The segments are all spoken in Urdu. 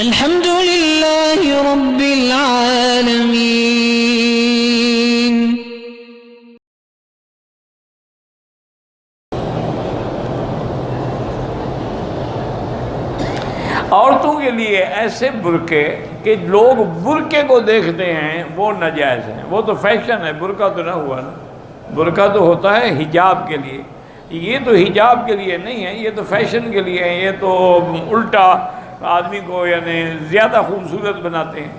الحمد لله رب العالمين. عورتوں کے لیے ایسے برقعے کہ لوگ برقعے کو دیکھتے ہیں وہ ناجائز ہیں، وہ تو فیشن ہے، برقع تو نہ ہوا نا، برقع تو ہوتا ہے حجاب کے لیے، یہ تو حجاب کے لیے نہیں ہے، یہ تو فیشن کے لیے ہے، یہ تو الٹا آدمی کو یعنی زیادہ خوبصورت بناتے ہیں۔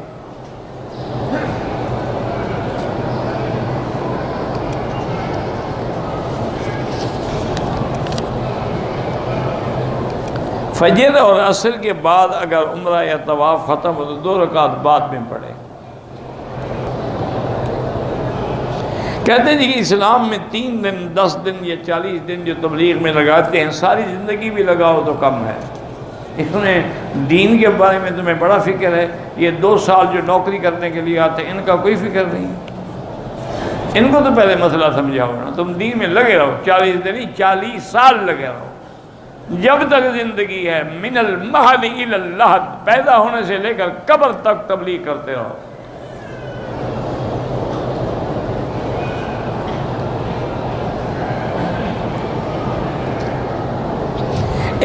فجر اور عصر کے بعد اگر عمرہ یا طواف ختم ہو تو 2 رکعت بعد میں پڑھے۔ کہتے ہیں جی کہ اسلام میں 3 دن 10 دن یا 40 دن جو تبلیغ میں لگاتے ہیں، ساری زندگی بھی لگاؤ تو کم ہے۔ اس میں دین کے بارے میں تمہیں بڑا فکر ہے، یہ 2 سال جو نوکری کرنے کے لیے آتے ہیں ان کا کوئی فکر نہیں، ان کو تو پہلے مسئلہ سمجھاؤ نا۔ تم دین میں لگے رہو، 40 دن نہیں 40 سال لگے رہو، جب تک زندگی ہے، من المہد الی اللحد، پیدا ہونے سے لے کر قبر تک تبلیغ کرتے رہو۔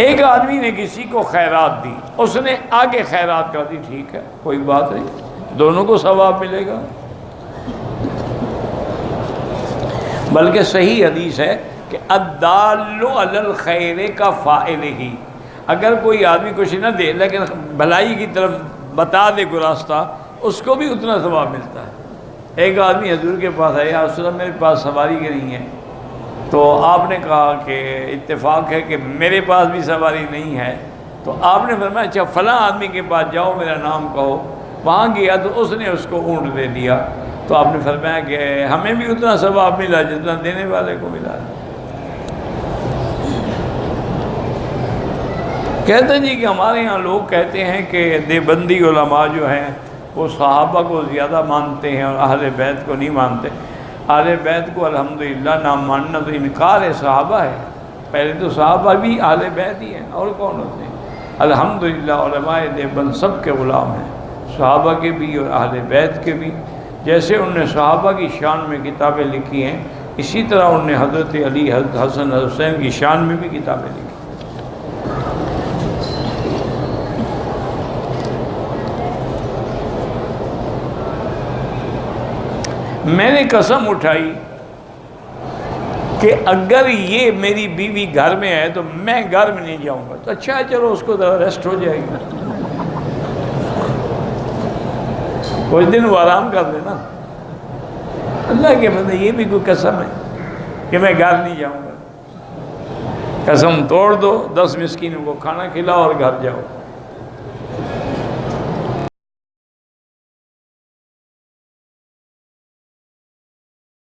ایک آدمی نے کسی کو خیرات دی، اس نے آگے خیرات کر دی، ٹھیک ہے کوئی بات نہیں، دونوں کو ثواب ملے گا، بلکہ صحیح حدیث ہے کہ الدال علی الخیر کا فاعل ہی، اگر کوئی آدمی کچھ نہ دے لیکن بھلائی کی طرف بتا دے کوئی راستہ، اس کو بھی اتنا ثواب ملتا ہے۔ ایک آدمی حضور کے پاس آیا، یا رسول اللہ میرے پاس سواری کی نہیں ہے، تو آپ نے کہا کہ اتفاق ہے کہ میرے پاس بھی سواری نہیں ہے، تو آپ نے فرمایا اچھا فلاں آدمی کے پاس جاؤ میرا نام کہو، وہاں گیا تو اس نے اس کو اونٹ دے دیا، تو آپ نے فرمایا کہ ہمیں بھی اتنا ثواب ملا جتنا دینے والے کو ملا۔ کہتے ہیں جی کہ ہمارے ہاں لوگ کہتے ہیں کہ دیوبندی علماء جو ہیں وہ صحابہ کو زیادہ مانتے ہیں اور اہل بیت کو نہیں مانتے۔ اہل بیت کو الحمدللہ نہ ماننا تو انکار ہے صحابہ ہے، پہلے تو صحابہ بھی اہل بیت ہی ہیں، اور کون ہوتے ہیں؟ الحمدللہ علماء دیوبند سب کے غلام ہیں، صحابہ کے بھی اور اہل بیت کے بھی۔ جیسے انہوں نے صحابہ کی شان میں کتابیں لکھی ہیں، اسی طرح انہوں نے حضرت علی، حضرت حسن، حضرت حسین کی شان میں بھی کتابیں لکھی۔ میں نے قسم اٹھائی کہ اگر یہ میری بیوی گھر میں ہے تو میں گھر میں نہیں جاؤں گا، تو اچھا ہے چلو اس کو ذرا ریسٹ ہو جائے گی، کچھ دن وہ آرام کر لینا۔ اللہ کے بندے یہ بھی کوئی قسم ہے کہ میں گھر نہیں جاؤں گا؟ قسم توڑ دو، 10 مسکینوں کو کھانا کھلاؤ اور گھر جاؤ۔